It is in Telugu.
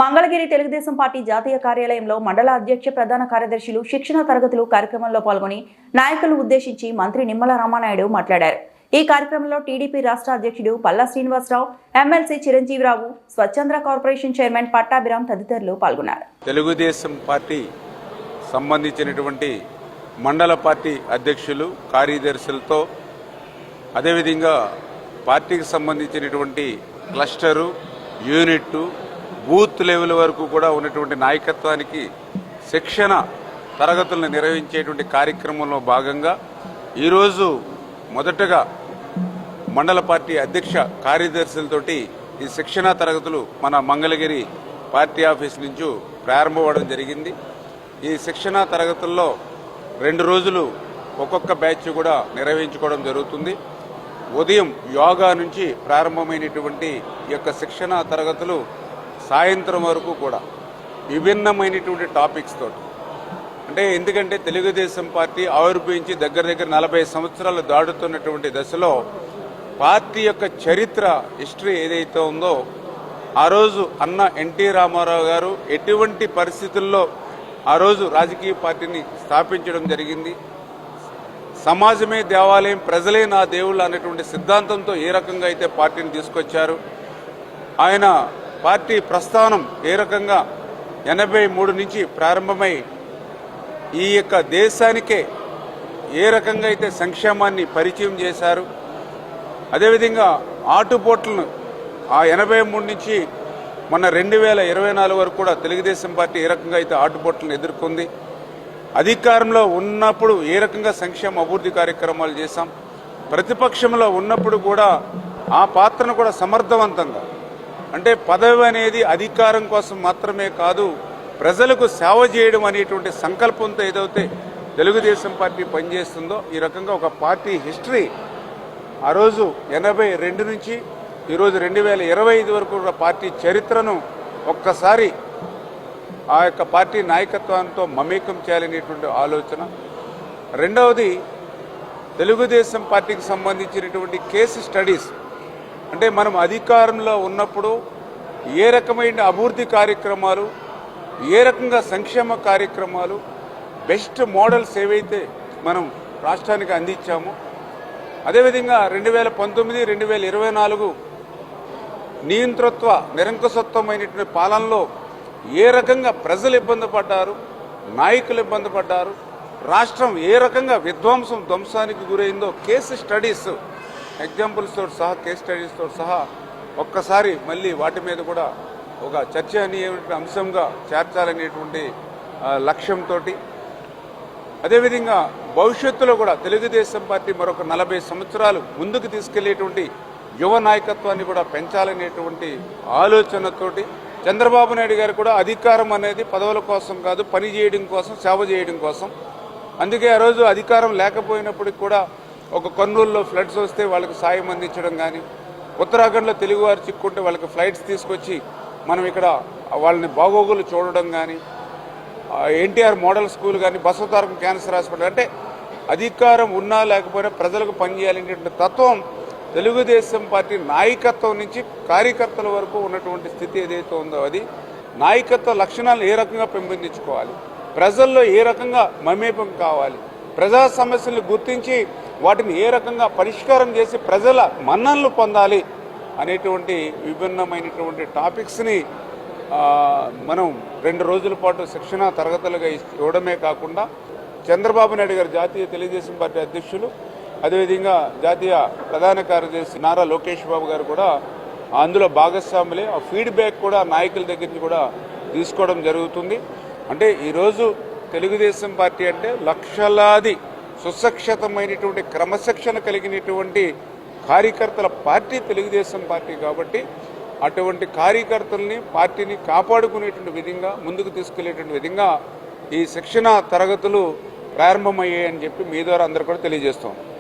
మంగళగిరి తెలుగుదేశం పార్టీ జాతీయ కార్యాలయంలో మండల అధ్యక్ష ప్రధాన కార్యదర్శులు శిక్షణ తరగతులు కార్యక్రమంలో పాల్గొని నాయకులను ఉద్దేశించి మంత్రి నిమ్మల రామానాయుడు మాట్లాడారు. ఈ కార్యక్రమంలో టీడీపీ రాష్ట్ర అధ్యక్షుడు Palla Srinivasarao, MLC Chiranjeevirao, స్వచ్ఛంద్ర corporation chairman Pattabhiram తదితరులు పాల్గొన్నారు. తెలుగుదేశం పార్టీ సంబంధించినటువంటి మండల పార్టీ అధ్యక్షులు, కార్యదర్శులతో అదేవిధంగా పార్టీకి సంబంధించినటువంటి క్లస్టరు, యూనిట్, బూత్ లెవెల్ వరకు కూడా ఉన్నటువంటి నాయకత్వానికి శిక్షణ తరగతులను నిర్వహించేటువంటి కార్యక్రమంలో భాగంగా ఈరోజు మొదటగా మండల పార్టీ అధ్యక్ష కార్యదర్శులతోటి ఈ శిక్షణ తరగతులు మన మంగళగిరి పార్టీ ఆఫీస్ నుంచి ప్రారంభమవడం జరిగింది. ఈ శిక్షణ తరగతుల్లో 2 రోజులు ఒక్కొక్క బ్యాచ్ కూడా నిర్వహించుకోవడం జరుగుతుంది. ఉదయం యోగా నుంచి ప్రారంభమైనటువంటి ఈ యొక్క శిక్షణ తరగతులు సాయంత్రం వరకు కూడా విభిన్నమైనటువంటి టాపిక్స్ తోటి, అంటే ఎందుకంటే తెలుగుదేశం పార్టీ ఆవిర్భవించి దగ్గర 40 సంవత్సరాలు దాటుతున్నటువంటి దశలో పార్టీ యొక్క చరిత్ర, హిస్టరీ ఏదైతే ఉందో, ఆ రోజు అన్న ఎన్టీ రామారావు గారు ఎటువంటి పరిస్థితుల్లో ఆ రోజు రాజకీయ పార్టీని స్థాపించడం జరిగింది, సమాజమే దేవాలయం, ప్రజలే నా దేవుళ్ళు అనేటువంటి సిద్ధాంతంతో ఏ రకంగా అయితే పార్టీని తీసుకొచ్చారు, ఆయన పార్టీ ప్రస్థానం ఏ రకంగా 83 నుంచి ప్రారంభమై ఈ యొక్క దేశానికే ఏ రకంగా అయితే సంక్షేమాన్ని పరిచయం చేశారు, అదేవిధంగా ఆటుపోట్లను ఆ 83 నుంచి మొన్న 2024 వరకు కూడా తెలుగుదేశం పార్టీ ఏ రకంగా అయితే ఆటుపోట్లను ఎదుర్కొంది, అధికారంలో ఉన్నప్పుడు ఏ రకంగా సంక్షేమ అభివృద్ధి కార్యక్రమాలు చేశాం, ప్రతిపక్షంలో ఉన్నప్పుడు కూడా ఆ పాత్రను కూడా సమర్థవంతంగా, అంటే పదవి అనేది అధికారం కోసం మాత్రమే కాదు, ప్రజలకు సేవ చేయడం అనేటువంటి సంకల్పంతో ఏదైతే తెలుగుదేశం పార్టీ పనిచేస్తుందో, ఈ రకంగా ఒక పార్టీ హిస్టరీ ఆ రోజు 82 నుంచి ఈరోజు 2025 వరకు కూడా పార్టీ చరిత్రను ఒక్కసారి ఆ యొక్క పార్టీ నాయకత్వంతో మమేకం చేయాలనేటువంటి ఆలోచన. రెండవది, తెలుగుదేశం పార్టీకి సంబంధించినటువంటి కేసు స్టడీస్, అంటే మనం అధికారంలో ఉన్నప్పుడు ఏ రకమైన అభివృద్ధి కార్యక్రమాలు, ఏ రకంగా సంక్షేమ కార్యక్రమాలు, బెస్ట్ మోడల్స్ ఏవైతే మనం రాష్ట్రానికి అందించామో, అదేవిధంగా 2019, 2024 నియంతృత్వ నిరంకుశత్వమైనటువంటి పాలనలో ఏ రకంగా ప్రజలు ఇబ్బంది పడ్డారు, నాయకులు ఇబ్బంది పడ్డారు, రాష్ట్రం ఏ రకంగా ధ్వంసానికి గురైందో కేసు స్టడీస్, ఎగ్జాంపుల్స్ తోటి సహా, కేస్ స్టడీస్ తోటి సహా ఒక్కసారి మళ్ళీ వాటి మీద కూడా ఒక చర్చనీయమైన అంశంగా చేర్చాలనేటువంటి లక్ష్యంతో, అదేవిధంగా భవిష్యత్తులో కూడా తెలుగుదేశం పార్టీ మరొక 40 సంవత్సరాలు ముందుకు తీసుకెళ్లేటువంటి యువ నాయకత్వాన్ని కూడా పెంచాలనేటువంటి ఆలోచనతోటి చంద్రబాబు నాయుడు గారు కూడా అధికారం అనేది పదవుల కోసం కాదు, పని చేయడం కోసం, సేవ చేయడం కోసం. అందుకే ఆ రోజు అధికారం లేకపోయినప్పటికీ కూడా ఒక కర్నూలులో ఫ్లడ్స్ వస్తే వాళ్ళకి సాయం అందించడం కానీ, ఉత్తరాఖండ్లో తెలుగువారు చిక్కుంటే వాళ్ళకి ఫ్లైట్స్ తీసుకొచ్చి మనం ఇక్కడ వాళ్ళని బాగోగులు చూడడం కానీ, ఎన్టీఆర్ మోడల్ స్కూల్ కానీ, బసవతారకం క్యాన్సర్ హాస్పిటల్, అంటే అధికారం ఉన్నా లేకపోయినా ప్రజలకు పనిచేయాలనేటువంటి తత్వం తెలుగుదేశం పార్టీ నాయకత్వం నుంచి కార్యకర్తల వరకు ఉన్నటువంటి స్థితి ఏదైతే ఉందో, అది నాయకత్వ లక్షణాలను ఏ రకంగా పెంపొందించుకోవాలి, ప్రజల్లో ఏ రకంగా మమేకం కావాలి, ప్రజా సమస్యలను గుర్తించి వాటిని ఏ రకంగా పరిష్కారం చేసి ప్రజల మన్ననలు పొందాలి అనేటువంటి విభిన్నమైనటువంటి టాపిక్స్ని మనం 2 రోజుల పాటు శిక్షణ తరగతులుగా ఇవ్వడమే కాకుండా, చంద్రబాబు నాయుడు గారు జాతీయ తెలుగుదేశం పార్టీ అధ్యక్షులు, అదేవిధంగా జాతీయ ప్రధాన కార్యదర్శి నారా లోకేష్ బాబు గారు కూడా అందులో భాగస్వాములే. ఆ ఫీడ్బ్యాక్ కూడా నాయకుల దగ్గర నుంచి కూడా తీసుకోవడం జరుగుతుంది. అంటే ఈరోజు తెలుగుదేశం పార్టీ అంటే లక్షలాది సుశిక్షితమైనటువంటి క్రమశిక్షణ కలిగినటువంటి కార్యకర్తల పార్టీ తెలుగుదేశం పార్టీ కాబట్టి, అటువంటి కార్యకర్తల్ని, పార్టీని కాపాడుకునేటువంటి విధంగా, ముందుకు తీసుకెళ్లేటువంటి విధంగా ఈ శిక్షణ తరగతులు ప్రారంభమయ్యాయని చెప్పి మీ ద్వారా అందరూ కూడా తెలియజేస్తాం.